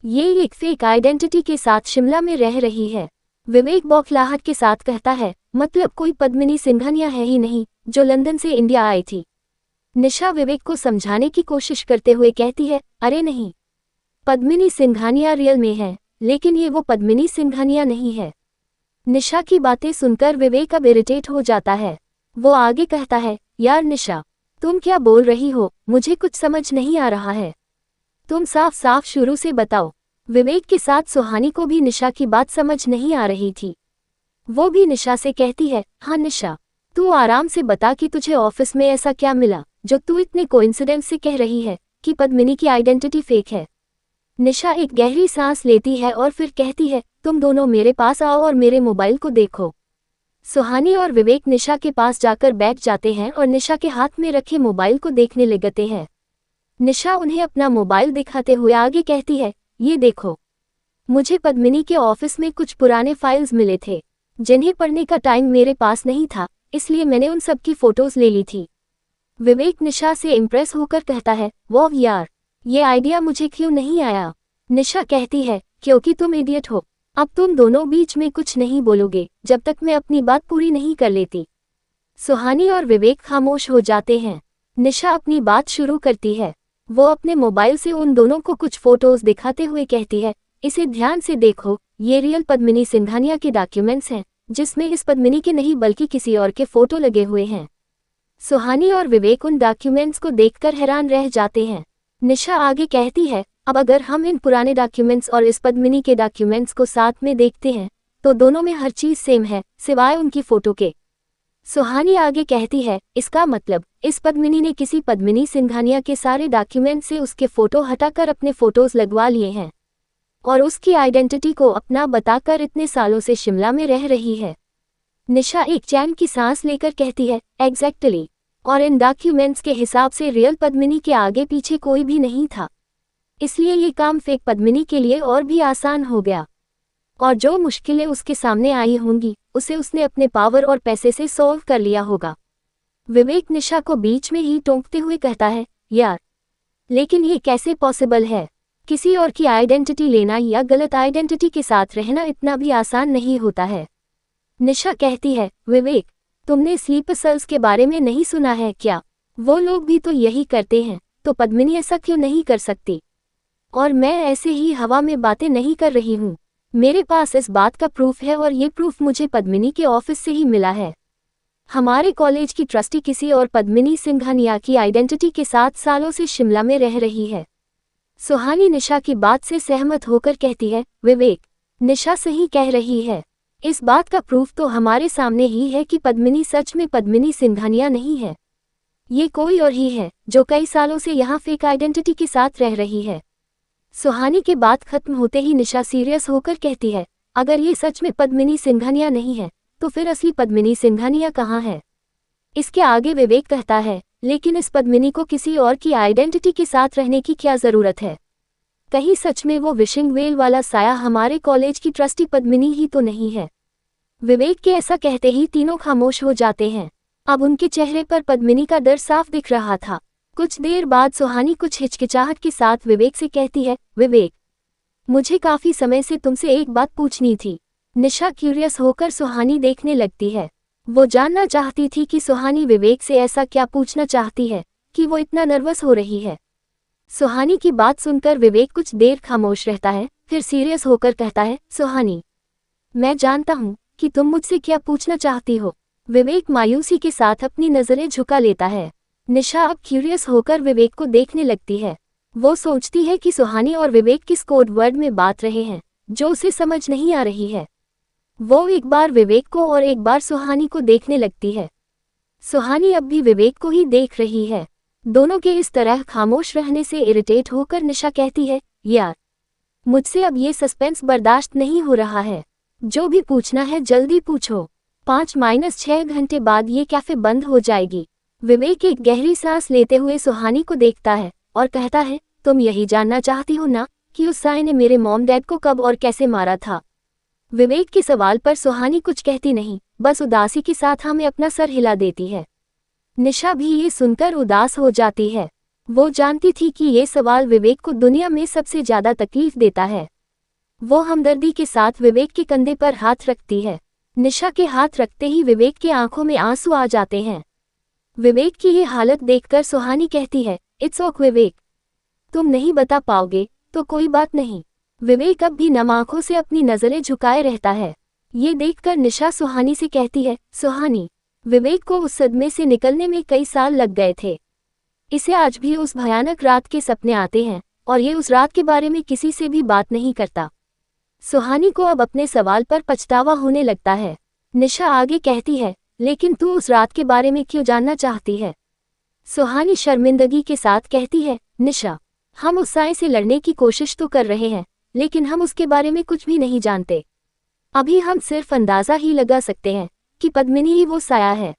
A: ये एक फेक आइडेंटिटी के साथ शिमला में रह रही है। विवेक बौखलाहट के साथ कहता है, मतलब कोई पद्मिनी सिंघानिया है ही नहीं जो लंदन से इंडिया आई थी। निशा विवेक को समझाने की कोशिश करते हुए कहती है, अरे नहीं, पद्मिनी सिंघानिया रियल में है, लेकिन ये वो पद्मिनी सिंघानिया नहीं है। निशा की बातें सुनकर विवेक अब इरिटेट हो जाता है। वो आगे कहता है, यार निशा, तुम क्या बोल रही हो? मुझे कुछ समझ नहीं आ रहा है। तुम साफ साफ शुरू से बताओ। विवेक के साथ सुहानी को भी निशा की बात समझ नहीं आ रही थी। वो भी निशा से कहती है, हाँ निशा, तू आराम से बता कि तुझे ऑफिस में ऐसा क्या मिला जो तू इतने कोइंसिडेंस से कह रही है कि पद्मिनी की आइडेंटिटी फेक है। निशा एक गहरी सांस लेती है और फिर कहती है, तुम दोनों मेरे पास आओ और मेरे मोबाइल को देखो। सुहानी और विवेक निशा के पास जाकर बैठ जाते हैं और निशा के हाथ में रखे मोबाइल को देखने लगते हैं। निशा उन्हें अपना मोबाइल दिखाते हुए आगे कहती है, ये देखो, मुझे पद्मिनी के ऑफिस में कुछ पुराने फाइल्स मिले थे जिन्हें पढ़ने का टाइम मेरे पास नहीं था, इसलिए मैंने उन सब की फोटोज ले ली थी। विवेक निशा से इम्प्रेस होकर कहता है, वाह यार, ये आइडिया मुझे क्यों नहीं आया? निशा कहती है, क्योंकि तुम इडियट हो। अब तुम दोनों बीच में कुछ नहीं बोलोगे जब तक मैं अपनी बात पूरी नहीं कर लेती। सुहानी और विवेक खामोश हो जाते हैं। निशा अपनी बात शुरू करती है। वो अपने मोबाइल से उन दोनों को कुछ फोटोज दिखाते हुए कहती है, इसे ध्यान से देखो, ये रियल पद्मिनी सिंघानिया के डॉक्यूमेंट्स हैं, जिसमें इस पद्मिनी के नहीं बल्कि किसी और के फोटो लगे हुए हैं। सुहानी और विवेक उन डॉक्यूमेंट्स को देखकर हैरान रह जाते हैं। निशा आगे कहती है, अब अगर हम इन पुराने डॉक्यूमेंट्स और इस पद्मिनी के डॉक्यूमेंट्स को साथ में देखते हैं तो दोनों में हर चीज सेम है सिवाय उनकी फोटो के। सुहानी आगे कहती है, इसका मतलब इस पद्मिनी ने किसी पद्मिनी सिंघानिया के सारे डॉक्यूमेंट से उसके फोटो हटाकर अपने फोटोज लगवा लिए हैं और उसकी आइडेंटिटी को अपना बताकर इतने सालों से शिमला में रह रही है। निशा एक चैन की सांस लेकर कहती है, एग्जैक्टली, और इन डॉक्यूमेंट्स के हिसाब से रियल पद्मिनी के आगे पीछे कोई भी नहीं था, इसलिए ये काम फेक पद्मिनी के लिए और भी आसान हो गया और जो मुश्किलें उसके सामने आई होंगी उसे उसने अपने पावर और पैसे से सॉल्व कर लिया होगा। विवेक निशा को बीच में ही टोकते हुए कहता है, यार, लेकिन ये कैसे पॉसिबल है? किसी और की आइडेंटिटी लेना या गलत आइडेंटिटी के साथ रहना इतना भी आसान नहीं होता है। निशा कहती है, विवेक, तुमने स्लीपर सेल्स के बारे में नहीं सुना है क्या? वो लोग भी तो यही करते हैं, तो पद्मिनी ऐसा क्यों नहीं कर सकती? और मैं ऐसे ही हवा में बातें नहीं कर रही हूँ, मेरे पास इस बात का प्रूफ है और ये प्रूफ मुझे पद्मिनी के ऑफिस से ही मिला है। हमारे कॉलेज की ट्रस्टी किसी और पद्मिनी सिंघानिया की आइडेंटिटी के साथ सालों से शिमला में रह रही है। सुहानी निशा की बात से सहमत होकर कहती है, विवेक, निशा सही कह रही है। इस बात का प्रूफ तो हमारे सामने ही है कि पद्मिनी सच में पद्मिनी सिंघानिया नहीं है। ये कोई और ही है जो कई सालों से यहाँ फेक आइडेंटिटी के साथ रह रही है। सुहानी के बात खत्म होते ही निशा सीरियस होकर कहती है, अगर ये सच में पद्मिनी सिंघानिया नहीं है तो फिर असली पद्मिनी सिंघानिया कहाँ है? इसके आगे विवेक कहता है, लेकिन इस पद्मिनी को किसी और की आइडेंटिटी के साथ रहने की क्या जरूरत है? कहीं सच में वो विशिंग वेल वाला साया हमारे कॉलेज की ट्रस्टी पद्मिनी ही तो नहीं है? विवेक के ऐसा कहते ही तीनों खामोश हो जाते हैं। अब उनके चेहरे पर पद्मिनी का डर साफ दिख रहा था। कुछ देर बाद सुहानी कुछ हिचकिचाहट के साथ विवेक से कहती है, विवेक, मुझे काफी समय से तुमसे एक बात पूछनी थी। निशा क्यूरियस होकर सुहानी देखने लगती है। वो जानना चाहती थी कि सुहानी विवेक से ऐसा क्या पूछना चाहती है कि वो इतना नर्वस हो रही है। सुहानी की बात सुनकर विवेक कुछ देर खामोश रहता है, फिर सीरियस होकर कहता है, सुहानी, मैं जानता हूँ कि तुम मुझसे क्या पूछना चाहती हो। विवेक मायूसी के साथ अपनी नजरें झुका लेता है। निशा अब क्यूरियस होकर विवेक को देखने लगती है। वो सोचती है कि सुहानी और विवेक किस कोड वर्ड में बात रहे हैं जो उसे समझ नहीं आ रही है। वो एक बार विवेक को और एक बार सुहानी को देखने लगती है। सुहानी अब भी विवेक को ही देख रही है। दोनों के इस तरह खामोश रहने से इरिटेट होकर निशा कहती है, यार, मुझसे अब ये सस्पेंस बर्दाश्त नहीं हो रहा है। जो भी पूछना है जल्दी पूछो। 5-6 घंटे बाद ये कैफे बंद हो जाएगी। विवेक एक गहरी सांस लेते हुए सुहानी को देखता है और कहता है, तुम यही जानना चाहती हो ना कि उस साय ने मेरे मॉम डैड को कब और कैसे मारा था? विवेक के सवाल पर सुहानी कुछ कहती नहीं, बस उदासी के साथ हमें अपना सर हिला देती है। निशा भी ये सुनकर उदास हो जाती है। वो जानती थी कि ये सवाल विवेक को दुनिया में सबसे ज्यादा तकलीफ देता है। वो हमदर्दी के साथ विवेक के कंधे पर हाथ रखती है। निशा के हाथ रखते ही विवेक की आंखों में आंसू आ जाते हैं। विवेक की ये हालत देखकर सुहानी कहती है, इट्स ओके विवेक, तुम नहीं बता पाओगे तो कोई बात नहीं। विवेक अब भी नम आंखों से अपनी नजरें झुकाए रहता है। ये देखकर निशा सुहानी से कहती है, सुहानी, विवेक को उस सदमे से निकलने में कई साल लग गए थे। इसे आज भी उस भयानक रात के सपने आते हैं और ये उस रात के बारे में किसी से भी बात नहीं करता। सुहानी को अब अपने सवाल पर पछतावा होने लगता है। निशा आगे कहती है, लेकिन तू उस रात के बारे में क्यों जानना चाहती है? सुहानी शर्मिंदगी के साथ कहती है, निशा, हम उस साय से लड़ने की कोशिश तो कर रहे हैं, लेकिन हम उसके बारे में कुछ भी नहीं जानते। अभी हम सिर्फ अंदाजा ही लगा सकते हैं कि पद्मिनी ही वो साया है,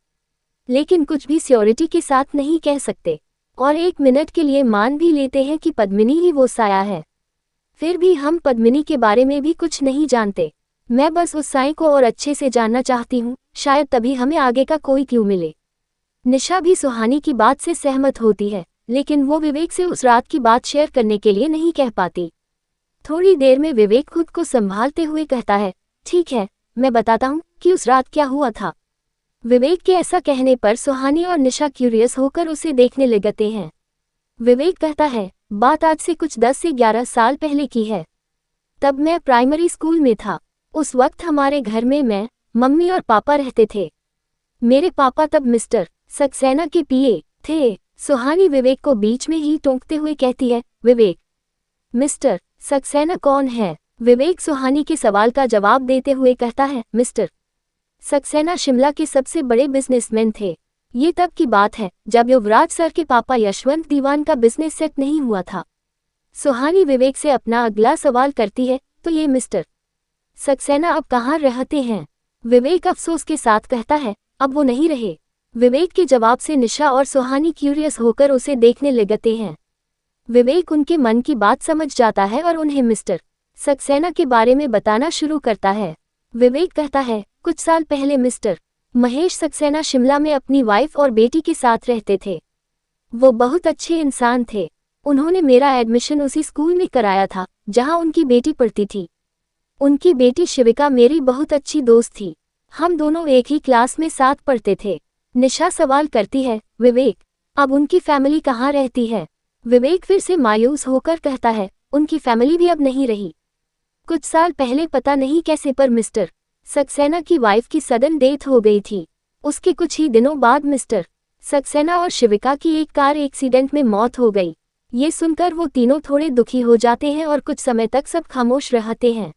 A: लेकिन कुछ भी श्योरिटी के साथ नहीं कह सकते और 1 मिनट के लिए मान भी लेते हैं कि पद्मिनी ही वो साया है। फिर भी हम पद्मिनी के बारे में भी कुछ नहीं जानते। मैं बस उस साय को और अच्छे से जानना चाहती हूँ, शायद तभी हमें आगे का कोई क्लू मिले। निशा भी सुहानी की बात से सहमत होती है, लेकिन वो विवेक से उस रात की बात शेयर करने के लिए नहीं कह पाती। थोड़ी देर में विवेक खुद को संभालते हुए कहता है, ठीक है, मैं बताता हूँ कि उस रात क्या हुआ था। विवेक के ऐसा कहने पर सुहानी और निशा क्यूरियस होकर उसे देखने लगते हैं। विवेक कहता है, बात आज से कुछ 10 से 11 साल पहले की है। तब मैं प्राइमरी स्कूल में था। उस वक्त हमारे घर में मैं, मम्मी और पापा रहते थे। मेरे पापा तब मिस्टर सक्सेना के पीए थे। सुहानी विवेक को बीच में ही टोकते हुए कहती है, विवेक, मिस्टर सक्सेना कौन है? विवेक सुहानी के सवाल का जवाब देते हुए कहता है, मिस्टर सक्सेना शिमला के सबसे बड़े बिजनेसमैन थे। ये तब की बात है जब युवराज सर के पापा यशवंत दीवान का बिजनेस सेट नहीं हुआ था। सुहानी विवेक से अपना अगला सवाल करती है, तो ये मिस्टर सक्सेना अब कहाँ रहते हैं? विवेक अफसोस के साथ कहता है, अब वो नहीं रहे। विवेक के जवाब से निशा और सुहानी क्यूरियस होकर उसे देखने लगते हैं। विवेक उनके मन की बात समझ जाता है और उन्हें मिस्टर सक्सेना के बारे में बताना शुरू करता है। विवेक कहता है, कुछ साल पहले मिस्टर महेश सक्सेना शिमला में अपनी वाइफ और बेटी के साथ रहते थे। वो बहुत अच्छे इंसान थे। उन्होंने मेरा एडमिशन उसी स्कूल में कराया था जहां उनकी बेटी पढ़ती थी। उनकी बेटी शिविका मेरी बहुत अच्छी दोस्त थी। हम दोनों एक ही क्लास में साथ पढ़ते थे। निशा सवाल करती है, विवेक, अब उनकी फैमिली कहाँ रहती है? विवेक फिर से मायूस होकर कहता है, उनकी फैमिली भी अब नहीं रही। कुछ साल पहले पता नहीं कैसे पर मिस्टर सक्सेना की वाइफ की सडन डेथ हो गई थी। उसके कुछ ही दिनों बाद मिस्टर सक्सेना और शिविका की एक कार एक्सीडेंट में मौत हो गई। ये सुनकर वो तीनों थोड़े दुखी हो जाते हैं और कुछ समय तक सब खामोश रहते हैं।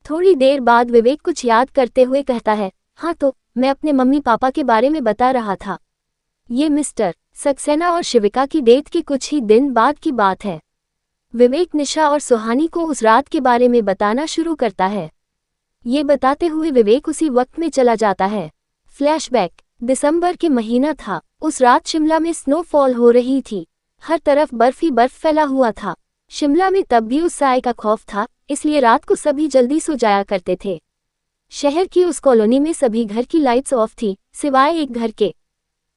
A: थोड़ी देर बाद विवेक कुछ याद करते हुए कहता है, हाँ तो मैं अपने मम्मी पापा के बारे में बता रहा था। ये मिस्टर सक्सेना और शिविका की डेट के कुछ ही दिन बाद की बात है। विवेक निशा और सुहानी को उस रात के बारे में बताना शुरू करता है। ये बताते हुए विवेक उसी वक्त में चला जाता है। फ्लैशबैक, दिसंबर के महीना था। उस रात शिमला में स्नोफॉल हो रही थी। हर तरफ बर्फ ही बर्फ फैला हुआ था। शिमला में तब भी उस साए का खौफ था, इसलिए रात को सभी जल्दी सो जाया करते थे। शहर की उस कॉलोनी में सभी घर की लाइट्स ऑफ थी, सिवाय एक घर के।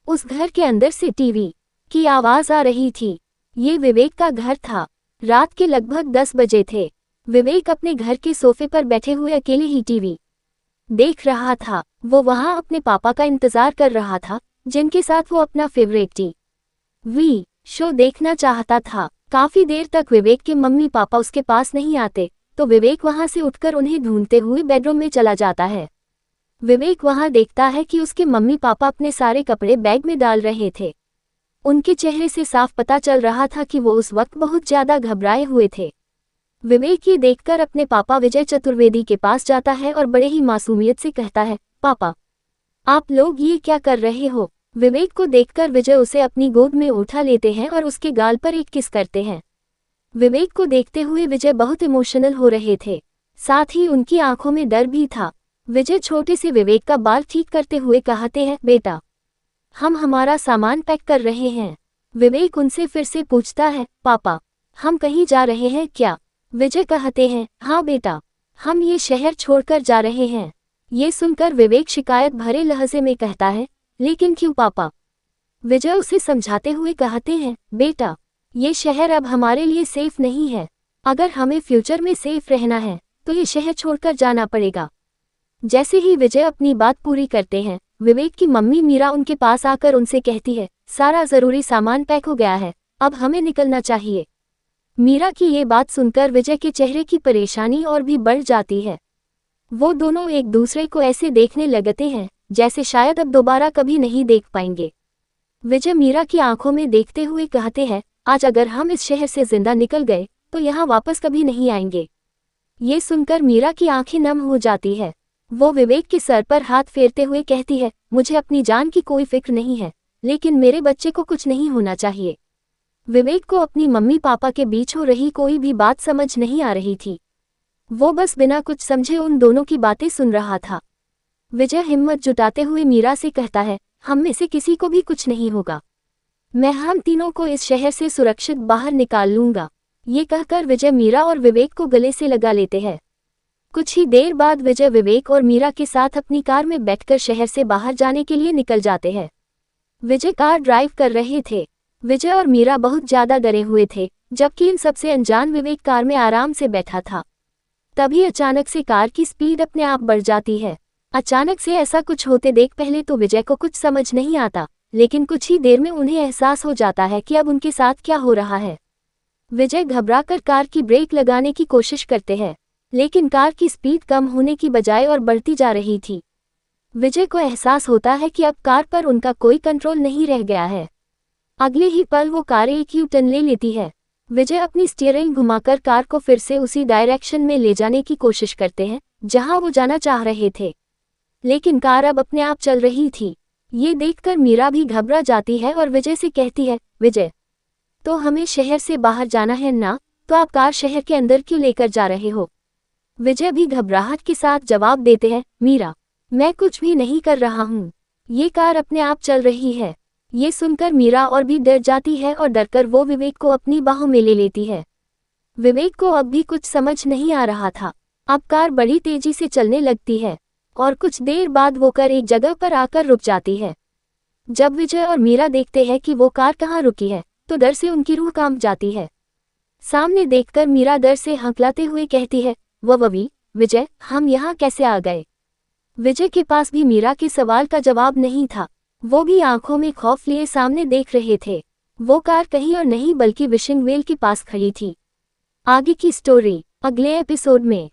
A: उस घर के अंदर से टीवी की आवाज आ रही थी। ये विवेक का घर था। रात के लगभग 10 बजे थे। विवेक अपने घर के सोफे पर बैठे हुए अकेले ही टीवी देख रहा था। वो वहां अपने पापा का इंतजार कर रहा था, जिनके साथ वो अपना फेवरेट टीवी शो देखना चाहता था। काफी देर तक विवेक के मम्मी पापा उसके पास नहीं आते, तो विवेक वहां से उठकर उन्हें ढूंढते हुए बेडरूम में चला जाता है। विवेक वहां देखता है कि उसके मम्मी पापा अपने सारे कपड़े बैग में डाल रहे थे। उनके चेहरे से साफ पता चल रहा था कि वो उस वक्त बहुत ज्यादा घबराए हुए थे। विवेक ये देखकर अपने पापा विजय चतुर्वेदी के पास जाता है और बड़े ही मासूमियत से कहता है, पापा आप लोग ये क्या कर रहे हो? विवेक को देखकर विजय उसे अपनी गोद में उठा लेते हैं और उसके गाल पर एक किस करते हैं। विवेक को देखते हुए विजय बहुत इमोशनल हो रहे थे, साथ ही उनकी आंखों में डर भी था। विजय छोटे से विवेक का बाल ठीक करते हुए कहते हैं, बेटा हम हमारा सामान पैक कर रहे हैं। विवेक उनसे फिर से पूछता है, पापा हम कहीं जा रहे हैं क्या? विजय कहते हैं, हाँ बेटा हम ये शहर छोड़कर जा रहे हैं। ये सुनकर विवेक शिकायत भरे लहजे में कहता है, लेकिन क्यों पापा? विजय उसे समझाते हुए कहते हैं, बेटा ये शहर अब हमारे लिए सेफ नहीं है। अगर हमें फ्यूचर में सेफ रहना है तो ये शहर छोड़कर जाना पड़ेगा। जैसे ही विजय अपनी बात पूरी करते हैं, विवेक की मम्मी मीरा उनके पास आकर उनसे कहती है, सारा जरूरी सामान पैक हो गया है, अब हमें निकलना चाहिए। मीरा की ये बात सुनकर विजय के चेहरे की परेशानी और भी बढ़ जाती है। वो दोनों एक दूसरे को ऐसे देखने लगते हैं जैसे शायद अब दोबारा कभी नहीं देख पाएंगे। विजय मीरा की आंखों में देखते हुए कहते हैं, आज अगर हम इस शहर से जिंदा निकल गए तो यहाँ वापस कभी नहीं आएंगे। ये सुनकर मीरा की आंखें नम हो जाती है। वो विवेक के सर पर हाथ फेरते हुए कहती है, मुझे अपनी जान की कोई फिक्र नहीं है, लेकिन मेरे बच्चे को कुछ नहीं होना चाहिए। विवेक को अपनी मम्मी पापा के बीच हो रही कोई भी बात समझ नहीं आ रही थी। वो बस बिना कुछ समझे उन दोनों की बातें सुन रहा था। विजय हिम्मत जुटाते हुए मीरा से कहता है, हम में से किसी को भी कुछ नहीं होगा। मैं हम तीनों को इस शहर से सुरक्षित बाहर निकाल लूंगा। ये कहकर विजय मीरा और विवेक को गले से लगा लेते हैं। कुछ ही देर बाद विजय विवेक और मीरा के साथ अपनी कार में बैठकर शहर से बाहर जाने के लिए निकल जाते हैं। विजय कार ड्राइव कर रहे थे। विजय और मीरा बहुत ज्यादा डरे हुए थे, जबकि इन सबसे अनजान विवेक कार में आराम से बैठा था। तभी अचानक से कार की स्पीड अपने आप बढ़ जाती है। अचानक से ऐसा कुछ होते देख पहले तो विजय को कुछ समझ नहीं आता, लेकिन कुछ ही देर में उन्हें एहसास हो जाता है कि अब उनके साथ क्या हो रहा है। विजय घबराकर कार की ब्रेक लगाने की कोशिश करते हैं, लेकिन कार की स्पीड कम होने की बजाय और बढ़ती जा रही थी। विजय को एहसास होता है कि अब कार पर उनका कोई कंट्रोल नहीं रह गया है। अगले ही पल वो कार एक यू टर्न ले लेती है। विजय अपनी स्टीयरिंग घुमाकर कार को फिर से उसी डायरेक्शन में ले जाने की कोशिश करते हैं जहां वो जाना चाह रहे थे, लेकिन कार अब अपने आप चल रही थी। ये देखकर मीरा भी घबरा जाती है और विजय से कहती है, विजय तो हमें शहर से बाहर जाना है ना, तो आप कार शहर के अंदर क्यों लेकर जा रहे हो? विजय भी घबराहट के साथ जवाब देते हैं, मीरा मैं कुछ भी नहीं कर रहा हूँ, ये कार अपने आप चल रही है। ये सुनकर मीरा और भी डर जाती है और डरकर वो विवेक को अपनी बाहों में ले लेती है। विवेक को अब भी कुछ समझ नहीं आ रहा था। अब कार बड़ी तेजी से चलने लगती है और कुछ देर बाद वो कार एक जगह पर आकर रुक जाती है। जब विजय और मीरा देखते हैं कि वो कार कहाँ रुकी है तो डर से उनकी रूह कांप जाती है। सामने देखकर मीरा डर से हकलाते हुए कहती है, वही विजय हम यहाँ कैसे आ गए? विजय के पास भी मीरा के सवाल का जवाब नहीं था। वो भी आंखों में खौफ लिए सामने देख रहे थे। वो कार कहीं और नहीं बल्कि विशिंग वेल के पास खड़ी थी। आगे की स्टोरी अगले एपिसोड में।